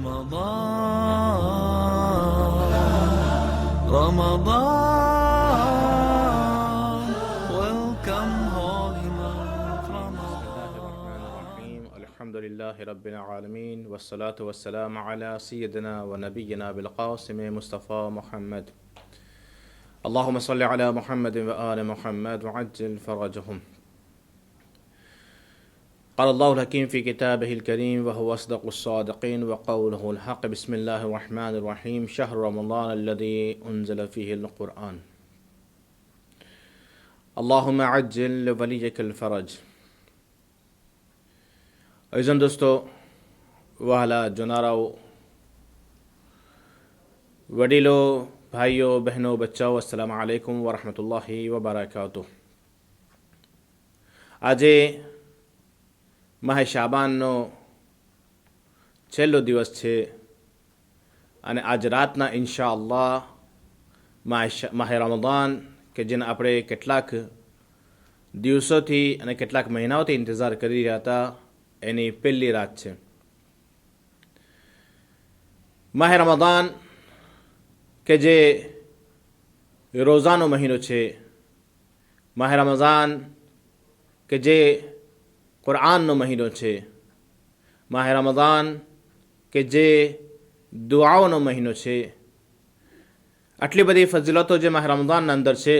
Ramadan, welcome holy month Ramadan. Alhamdulillahi Rabbil Alameen, wassalatu wassalamu ala Sayyidina wa Nabiyyina bil Qasim Mustafa Muhammad. Allahumma salli ala Muhammadin wa ali Muhammad wa ajil farajahum. قال الله الحكيم في كتابه الكريم وهو أصدق الصادقين وقوله الحق بسم الله الرحمن الرحيم شهر رمضان الذي أنزل فيه القرآن اللهم عجل لوليك الفرج. أيضا دوستو वहाला जोनाराओ वडीलो भाइयों बहनों बच्चाओं अस्सलाम वालेकुम व रहमतुल्लाहि व बरकातुहू. આજે માહે શાબાનનો છેલ્લો દિવસ છે અને આજ રાતના ઇન્શાઅલ્લાહ માહે રમઝાન કે જેને આપણે કેટલાક દિવસોથી અને કેટલાક મહિનાઓથી ઇંતજાર કરી રહ્યા હતા એની પહેલી રાત છે. માહે રમઝાન કે જે રોઝાનો મહિનો છે, માહે રમઝાન કે જે કુરઆનનો મહિનો છે, માહે રમઝાન કે જે દુઆઓનો મહિનો છે. આટલી બધી ફઝીલતો જે માહે રમઝાનના અંદર છે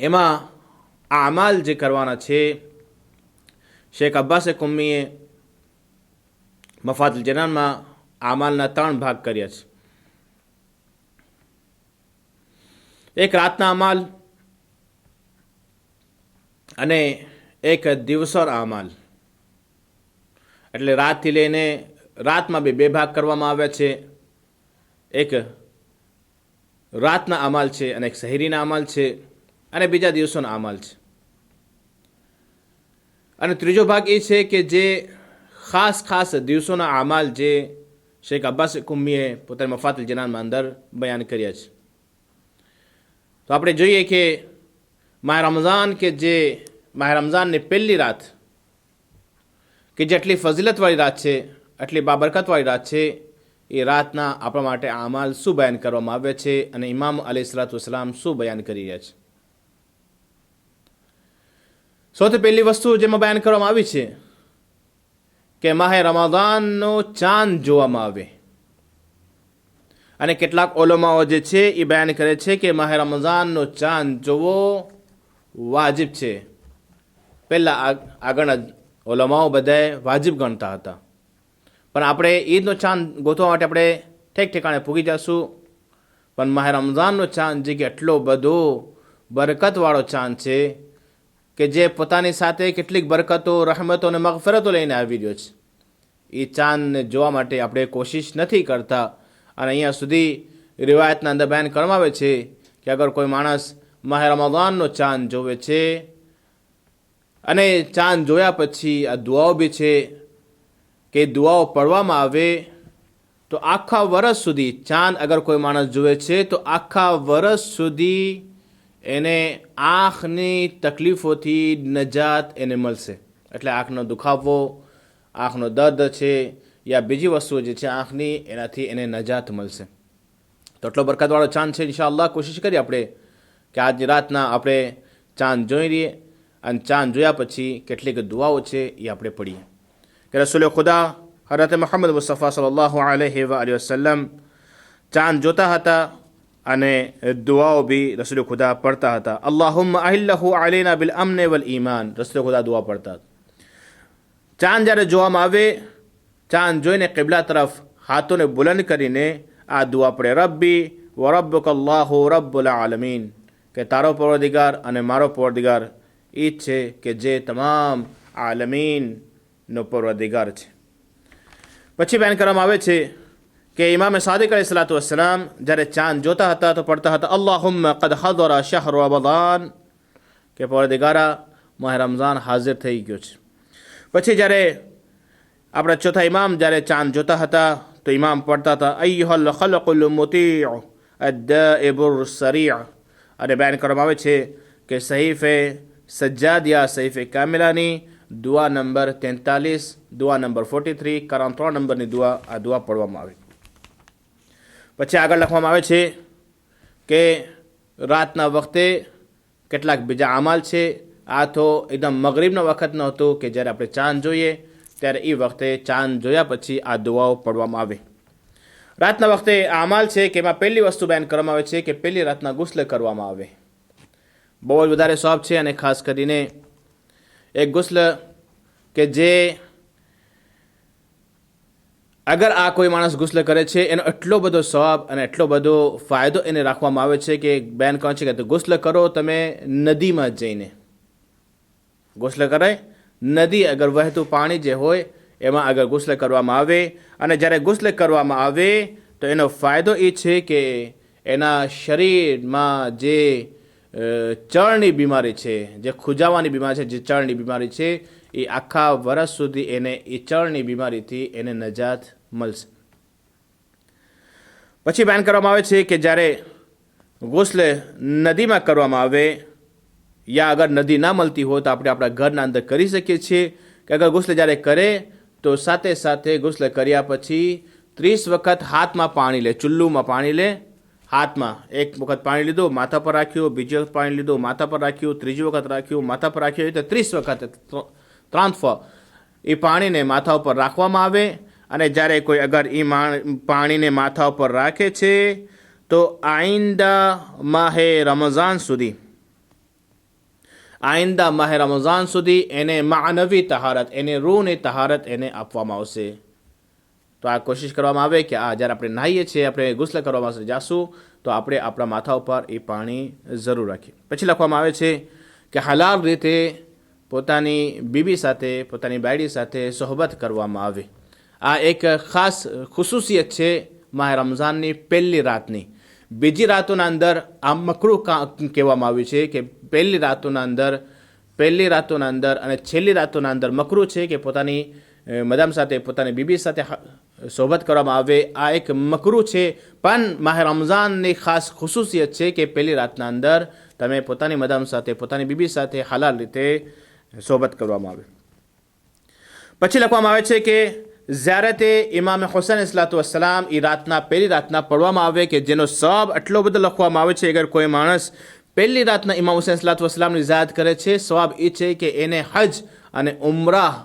એમાં આ અમાલ જે કરવાના છે, શેખ અબ્બાસે કુમ્મીએ મફાતુલ જનાનમાં અમાલના 3 ભાગ કર્યા છે. એક રાતના અમાલ અને એક દિવસોર અમાલ. એટલે રાતથી લઈને રાતમાં બે ભાગ કરવામાં આવ્યા છે. એક રાતના અમાલ છે અને એક સહેરીના અમાલ છે અને બીજા દિવસોના અમાલ છે. અને ત્રીજો ભાગ એ છે કે જે ખાસ દિવસોના અમાલ જે શેખ અબ્બાસ કુમ્મીએ પોતાની મફાતુલ જનાનમાં અંદર બયાન કર્યા છે. તો આપણે જોઈએ કે માહ રમઝાન કે જે માહ રમઝાનની પહેલી રાત કે જે આટલી ફઝીલતવાળી રાત છે, આટલી બાબરકતવાળી રાત છે, એ રાતના આપણા માટે આ અમાલ શું બયાન કરવામાં આવે છે અને ઇમામ અલૈહિસ્સલાતુ વસ્સલામ શું બયાન કરી રહ્યા છે. સૌથી પહેલી વસ્તુ જેમાં બયાન કરવામાં આવી છે કે માહે રમઝાનનો ચાંદ જોવામાં આવે. અને કેટલાક ઓલમાઓ જે છે એ બયાન કરે છે કે માહે રમઝાનનો ચાંદ જોવો વાજિબ છે. પહેલાં આગળના ઓલમાઓ બધાએ વાજિબ ગણતા હતા, પણ આપણે ઈદનો ચાંદ ગોતવા માટે આપણે ઠેક ઠેકાણે પૂગી જશું. પણ માહે રમઝાનનો ચાંદ જે કે એટલો બધો બરકતવાળો ચાંદ છે કે જે પોતાની સાથે કેટલીક બરકતો, રહમતો અને મગફરતો લઈને આવી રહ્યો છે. એ ચાંદને જોવા માટે આપણે કોશિશ નથી કરતા. અને અહીંયા સુધી રિવાયતના અંદર બયાન કરવામાં આવે છે કે અગર કોઈ માણસ માહે રમઝાનનો ચાંદ જોવે છે અને ચાંદ જોયા પછી આ દુઆઓ બી છે કે દુઆઓ પઢવામાં આવે તો આખા વર્ષ સુધી ચાંદ અગર કોઈ માણસ જોવે છે તો આખા વર્ષ સુધી એને આંખની તકલીફોથી નજાત એને મળશે. એટલે આંખનો દુખાવો, આંખનો દર્દ છે યા બીજી વસ્તુઓ જે છે આંખની, એનાથી એને નજાત મળશે. તો એટલો બરકતવાળો ચાંદ છે. ઇન્શાઅલ્લાહ કોશિશ કરીએ આપણે કે આજની રાતના આપણે ચાંદ જોઈ રહીએ અને ચાંદ જોયા પછી કેટલીક દુઆઓ છે એ આપણે પઢીએ કે રસૂલ ખુદા હઝરત મુહમ્મદ મુસ્તફા સલ્લલ્લાહુ અલૈહિ વસલ્લમ ચાંદ જોતા હતા અને દુઆઓ બી રસૂલ ખુદા પઢતા હતા. અલ્લાહુમ્મા અહિલ્લહુ અલૈના બિલ અમને વલ ઈમાન. રસૂલ ખુદા દુઆ પઢતા. ચાંદ જ્યારે જોવામાં આવે, ચાંદ જોઈને કિબલા તરફ હાથોને બુલંદ કરીને આ દુઆ પડે, રબ્બી વ રબ્બુકા અલ્લાહુ રબ્બુલ આલમીન, કે તારો પરવરદિગાર અને મારો પરવરદિગાર એ જ છે કે જે તમામ આલમીનનો પરવરદિગાર છે. પછી બયાન કરવામાં આવે છે કે ઇમામ સાદિક અલૈહિસ્સલાતુ વસ્સલામ જ્યારે ચાંદ જોતા હતા તો પડતા હતા, અલ્લાહુમ્મા કદ હદરા શહર રમઝાન, કે પરવરદિગારા માહ રમઝાન હાજર થઈ ગયો છે. પછી જ્યારે આપણા ચોથા ઇમામ જ્યારે ચાંદ જોતા હતા તો ઇમામ પડતા હતા, અય્યુહલ ખલકુલ મુતીઉ અદ્દાઇબુર સરી'. અને બયાન કરવામાં આવે છે કે સહીફે સજ્જાદ યા સહીફે કામિલાની દુઆ નંબર 43, દુઆ નંબર 43, કારણ 3 નંબરની દુઆ, આ દુઆ પઢવામાં આવે. પછી આગળ લખવામાં આવે છે કે રાતના વખતે કેટલાક બીજા અમાલ છે. આ તો એકદમ મગરીબનો વખત નહોતો કે જ્યારે આપણે ચાંદ જોઈએ, ત્યારે એ વખતે ચાંદ જોયા પછી આ દુઆઓ પઢવામાં આવે. રાતના વખતે આ અમાલ છે કે એમાં પહેલી વસ્તુ બયાન કરવામાં આવે છે કે પહેલી રાતના ગુસ્લ કરવામાં આવે. બહુ જ વધારે સવાબ છે, અને ખાસ કરીને એક ગુસ્લ કે જે અગર આ કોઈ માણસ ગુસ્લ કરે છે એનો એટલો બધો સવાબ અને એટલો બધો ફાયદો એને રાખવામાં આવે છે કે બયાન કહે છે કે ગુસ્લ કરો તમે નદીમાં જઈને. ગુસ્લ કરાય નદી, અગર વહેતું પાણી જે હોય એમાં અગર ગુસ્લ કરવામાં આવે, અને જ્યારે ગુસ્લ કરવામાં આવે તો એનો ફાયદો એ છે કે એના શરીરમાં જે ચળની બીમારી છે, જે ખૂજાવાની બીમારી છે, જે ચળની બીમારી છે, એ આખા વર્ષ સુધી એને એ ચળની બીમારીથી એને નજાત મળશે. પછી બયાન કરવામાં આવે છે કે જ્યારે ગુસ્લ નદીમાં કરવામાં આવે, યા અગર નદી ના મળતી હોય તો આપણે આપણા ઘરના અંદર કરી શકીએ છીએ કે અગર ગુસ્લ જ્યારે કરે તો સાથે સાથે ગુસ્લ કર્યા પછી 30 વખત હાથમાં પાણી લે, ચુલ્લુમાં પાણી લે, હાથમાં એક વખત પાણી લીધું, માથા પર રાખ્યું, બીજી વખત પાણી લીધું, માથા પર રાખ્યું, ત્રીજી વખત રાખ્યું, માથા પર રાખ્યું, એટલે 30 વખત ટ્રાન્સફર એ પાણીને માથા ઉપર રાખવામાં આવે. અને જ્યારે કોઈ અગર એ પાણીને માથા ઉપર રાખે છે તો આઈંદા માહે રમઝાન સુધી એને માનવી તહારત, એને રૂહની તહારત એને આપવામાં આવશે. તો આ કોશિશ કરવામાં આવે કે આ જ્યારે આપણે નાહીએ છીએ, આપણે ગુસ્લ કરવામાં જાશું તો આપણે આપણા માથા ઉપર એ પાણી જરૂર રાખીએ. પછી લખવામાં આવે છે કે હલાલ રીતે પોતાની બીબી સાથે, પોતાની બાયડી સાથે સોહબત કરવામાં આવે. આ એક ખાસ ખુસુસિયત છે માહ રમઝાનની પહેલી રાતની. બીજી રાતોના અંદર આ મકરૂહ કહેવામાં આવ્યું છે કે પહેલી રાતોના અંદર અને છેલ્લી રાતોના અંદર મકરૂહ છે કે પોતાની મદામ સાથે, પોતાની બીબી સાથે સોહબત કરવામાં આવે. આ એક મકરૂહ છે, પણ માહ રમઝાનની ખાસ ખુસુસિયત છે કે પહેલી રાતના અંદર તમે પોતાની મદામ સાથે, પોતાની બીબી સાથે હલાલ રીતે સોહબત કરવામાં આવે. પછી લખવામાં આવે છે કે ઝિયારતે ઇમામ હુસૈન અલૈહિસ્સલામ એ રાતના પહેલી રાતના પઢવામાં આવે કે જેનો સવાબ એટલો બધો લખવામાં આવે છે. અગર કોઈ માણસ પહેલી રાતના ઇમામ હુસૈન અલૈહિસ્સલામની ઝિયારત કરે છે, સવાબ એ છે કે એને હજ અને ઉમરાહ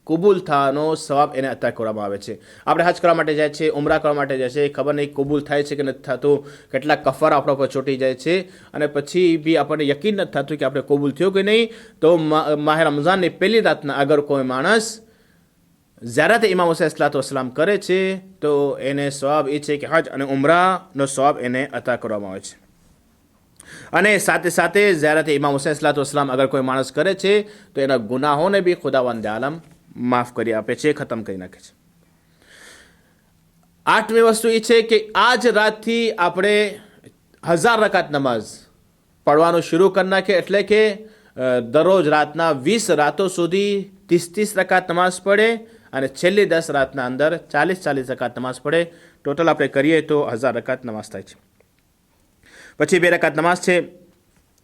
કબૂલ થવાનો સવાબ એને અતા કરવામાં આવે છે. આપણે હજ કરવા માટે જાય છે, ઉમરા કરવા માટે જાય છે, ખબર નહીં કબૂલ થાય છે કે નથી થતું, કેટલાક કફાર આપણા પર ચોટી જાય છે, અને પછી બી આપણને યકીન નથી થતું કે આપણે કબૂલ થયો કે નહીં. તો માહ રમઝાનની પહેલી રાતના અગર કોઈ માણસ ઝિયારત ઇમામ હુસૈન અલૈહિસ્સલામ કરે છે તો એને સવાબ એ છે કે હજ અને ઉમરાનો સવાબ એને અતા કરવામાં આવે છે. અને સાથે સાથે ઝિયારત ઇમામ હુસૈન અલૈહિસ્સલામ અગર કોઈ માણસ કરે છે તો એના ગુનાહોને બી ખુદાવંદ આલમ માફ કરી આપે છે, ખતમ કરી નાખે છે. 8મી વસ્તુ એ છે કે આજ રાતથી આપણે 1000 રકાત નમાઝ પઢવાનું શરૂ કરી નાખીએ, એટલે કે દરરોજ રાતના 20 રાતો સુધી 30 રકાત નમાઝ પડે, અને છેલ્લી 10 રાતના અંદર 40 રકાત નમાઝ પડે. ટોટલ આપણે કરીએ તો 1000 રકાત નમાઝ થાય છે. પછી 2 રકાત નમાઝ છે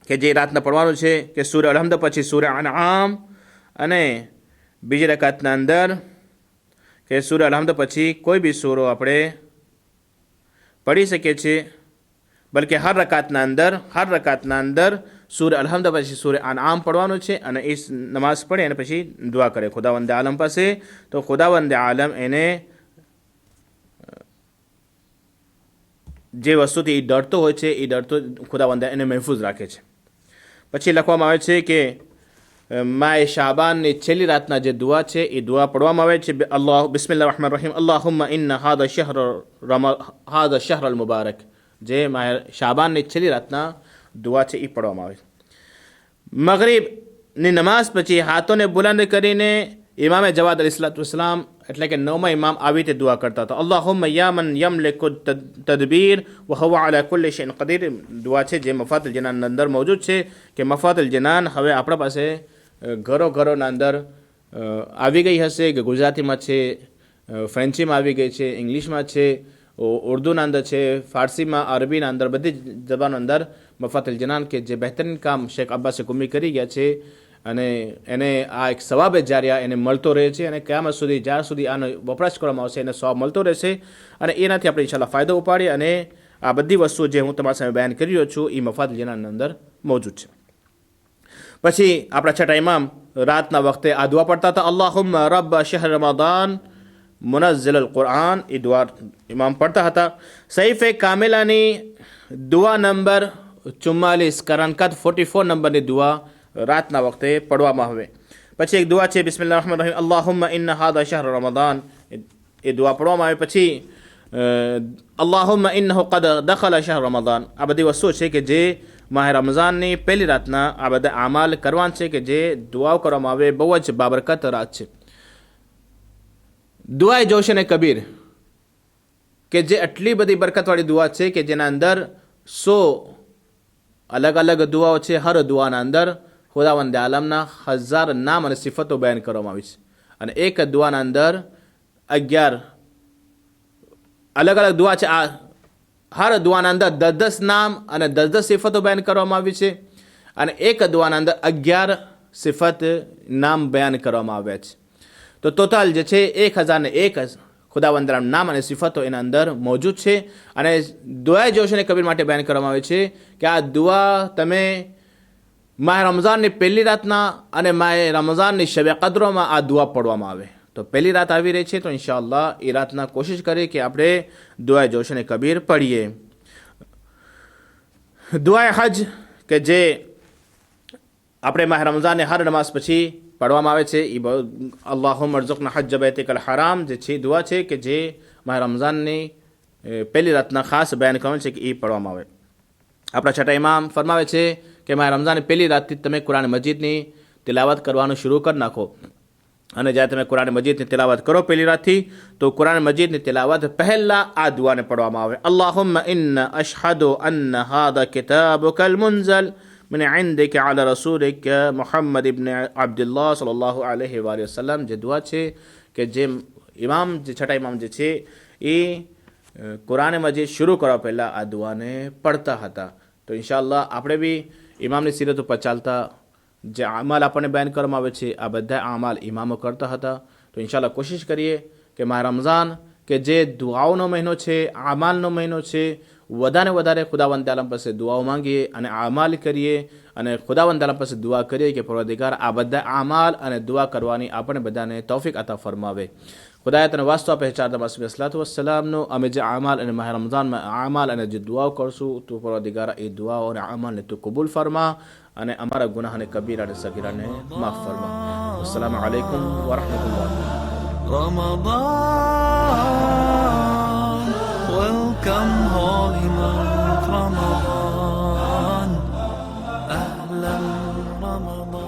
કે જે રાતના પડવાનું છે કે સૂરહ અલ-હમ્દ પછી સૂરહ અનઆમ, અને બીજી રકાતના અંદર કે સૂરહ અલ-હમ્દ પછી કોઈ બી સૂરો આપણે પઢી શકીએ છીએ, બલકે હર રકાતના અંદર સૂરહ અલ-હમ્દ પછી સૂરહ અનઆમ પડવાનું છે, અને એ નમાઝ પડે અને પછી દુઆ કરે ખુદાવંદ આલમ પાસે. તો ખુદાવંદ આલમ એને જે વસ્તુથી એ ડરતો હોય છે એ ડરતો ખુદાવંદ એને મહેફૂઝ રાખે છે. પછી લખવામાં આવે છે કે માય શાબાનની છેલ્લી રાતના જે દુઆ છે એ દુઆ પઢવામાં આવે છે. બિસ્મિલ્લાહ રહમાન રહીમ, અલ્લાહુમ્મા ઇન્ના હાદા શહર અલ મુબારક. જે માય શાબાનની છેલ્લી રાતના દુઆ છે એ પઢવામાં આવે. મગરીબની નમાઝ પછી હાથોને બુલંદ કરીને ઇમામે જવાદ અલૈહિસ્સલામ એટલે કે 9મા ઇમામ આવી રીતે દુઆ કરતા હતા. અલ્લાહુમ્મા યા મન યમલિકુ તદબીર વ હુવા અલા કુલ્લિ શૈઇન કદીર. દુઆ છે જે મફાતુલ જનાન અંદર મોજૂદ છે કે મફાતુલ જનાન હવે આપણા પાસે ઘરોના અંદર આવી ગઈ હશે, કે ગુજરાતીમાં છે, ફ્રેન્ચીમાં આવી ગઈ છે, ઇંગ્લિશમાં છે, ઉર્દુના અંદર છે, ફારસીમાં, અરબીના અંદર, બધી જ જબાનો અંદર મફાતુલ જનાન કે જે બહેતરીન કામ શેખ અબ્બાસ કુમી કરી ગયા છે, અને એને આ એક સવાબે જારિયા એને મળતો રહે છે અને કયામત સુધી જ્યાં સુધી આનો વપરાશ કરવામાં આવશે એને સવાબ મળતો રહેશે અને એનાથી આપણે ઇન્શાલ્લાહ ફાયદો ઉપાડીએ અને આ બધી વસ્તુઓ જે હું તમારા સામે બયાન કરી રહ્યો છું એ મફાદલ જનાની અંદર મોજૂદ છે. પછી આપણા છઠ્ઠા ઇમામ રાતના વખતે આ દુઆ પડતા હતા, અલ્લાહુમ્મા રબ્બ શહર રમદાન મુનઝ્ઝિલ અલ કુરઆન. એ દુઆ ઇમામ પડતા હતા. સહીફે કામિલાની દુઆ નંબર 44 કરનકત 44 નંબરની દુઆ રાતના વખતે પડવામાં આવે. પછી એક દુઆ છે બિસ્મિલ્લાહ રહમાન રહીમ, અલ્લાહુમ્મા ઇન્ના હાદા શહર રમદાન. એ દુઆ પડવામાં આવે. પછી અલ્લાહુમ્મા ઇન્નહુ કદ દખલ શહર રમદાન. આ બધી વસ્તુઓ છે કે જે માહ રમઝાનની પહેલી રાતના આ બધા આમાલ કરવાના છે કે જે દુઆઓ કરવામાં આવે. બહુ જ બાબરકત રાત છે. દુઆએ જોશન કબીર કે જે આટલી બધી બરકતવાળી દુઆ છે કે જેના અંદર 100 અલગ અલગ દુઆઓ છે. હર દુઆના અંદર ખુદાવંદ આલમના 1000 નામ અને સિફતો બયાન કરવામાં આવી છે અને એક દુઆના અંદર 11 અલગ અલગ દુઆ છે. આ હર દુઆના અંદર 10 નામ અને 10 સિફતો બયાન કરવામાં આવી છે અને એક દુઆના અંદર 11 સિફત નામ બયાન કરવામાં આવ્યા છે. તો ટોટલ જે છે 1001 ખુદાવંદના નામ અને સિફતો એના અંદર મોજૂદ છે અને દુઆએ જોશને કબીર માટે બયાન કરવામાં આવે છે કે આ દુઆ તમે માહ રમઝાનની પહેલી રાતના અને માહ રમઝાનની શબે કદરોમાં આ દુઆ પડવામાં આવે. તો પહેલી રાત આવી રહી છે તો ઇન્શાઅલ્લાહ એ રાતના કોશિશ કરીએ કે આપણે દુઆએ જોશને કબીર પઢીએ. દુઆએ હજ કે જે આપણે માહ રમઝાનની હર નમાઝ પછી પડવામાં આવે છે. એ અલ્લાહુમ્મા અરઝુકના હજ્જ બૈતિકલ હરામ જે છે દુઆ છે કે જે માહ રમઝાનની પહેલી રાતના ખાસ બયાન કરવાનું છે કે એ પડવામાં આવે. આપણા છઠ્ઠા ઇમામ ફરમાવે છે કે માહ રમઝાનની પહેલી રાતથી તમે કુરાન મજીદની તિલાવત કરવાનું શરૂ કરી નાખો અને જ્યારે તમે કુરાન મજીદની તિલાવત કરો પહેલી રાતથી તો કુરાન મજીદની તિલાવત પહેલાં આ દુઆને પડવામાં આવે, અલ્લાહુમ્મા ઇન્ના અશહદુ અન્ન હાદા કિતાબુકલ મુનઝલ من عندك على رسولك محمد ابن عبد الله صلی الله علیه و آله وسلم. જે દુઆ છે કે જે ઇમામ જે છઠ્ઠા ઇમામ જે છે એ કુરાન મજીદ શરૂ કરવા પહેલાં આ દુઆને પડતા હતા. તો ઇન્શાઅલ્લાહ આપણે બી ઇમામની સીરત ઉપર ચાલતા જે આમાલ આપણને બયાન કરવામાં આવે છે આ બધા આમાલ ઇમામો કરતા હતા. તો ઇન્શાઅલ્લાહ કોશિશ કરીએ કે માહ રમઝાન કે જે દુઆઓનો મહિનો છે, આમાલનો મહિનો છે, વધારે ખુદાવંદ આલમ પાસે દુઆઓ માંગીએ અને આમાલ કરીએ અને ખુદાવંદ આલમ પાસે દુઆ કરીએ કે પરવરદિગાર આ બધા આમાલ અને દુઆ કરવાની આપણે બધાને તૌફીક અતા ફરમાવે. ખુદાએ તને વાસ્તો આપે ચારતા માસી સલાતુ વસલામનો અમે જે આમાલ અને માહ રમઝાનમાં આમાલ અને જે દુઆઓ કરશું તું પરવરદિગાર એ દુઆઓ અને આમાલને તું કબૂલ ફરમા અને અમારા ગુનાહને કબીરા અને સગીરાને માફ ફરમા. અસ્સલામુ અલૈકુમ વરહમતુલ્લાહ. Ramadan, welcome holy month Ramadan, Ahlan Ramadan.